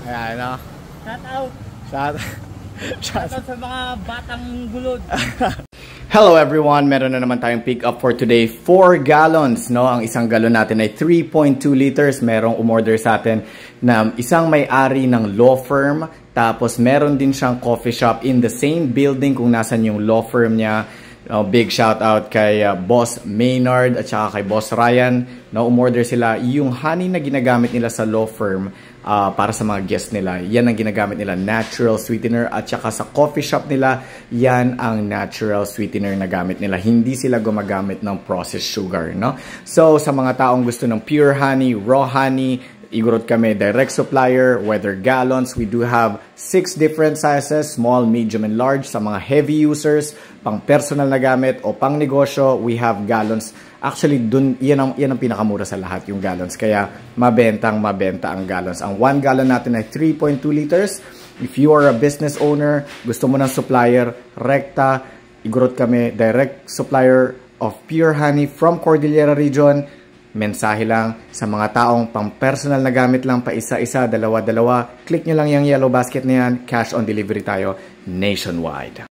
Ayan, no? Shout out. Shout out sa mga batang gulod. Hello everyone, meron na naman tayong pick up for today. 4 gallons, no? Ang isang galon natin ay 3.2 liters. Merong umorder sa atin na isang may-ari ng law firm. Tapos meron din siyang coffee shop in the same building kung nasan yung law firm niya. Big shout out kay Boss Maynard at saka kay Boss Ryan. No, umorder sila yung honey na ginagamit nila sa law firm para sa mga guests nila. Yan ang ginagamit nila, natural sweetener. At saka sa coffee shop nila, yan ang natural sweetener na gamit nila. Hindi sila gumagamit ng processed sugar, no? So sa mga taong gusto ng pure honey, raw honey, igurot kami direct supplier, whether gallons. We do have 6 different sizes, small, medium, and large. Sa mga heavy users, pang personal na gamit o pang negosyo, we have gallons. Actually, yan ang pinakamura sa lahat, yung gallons. Kaya mabenta ang gallons. Ang 1 gallon natin ay 3.2 liters. If you are a business owner, gusto mo ng supplier, rekta, igurot kami direct supplier of pure honey from Cordillera region. Mensahe lang sa mga taong pang personal na gamit lang, pa isa-isa, dalawa-dalawa. Click nyo lang yung yellow basket na yan. Cash on delivery tayo nationwide.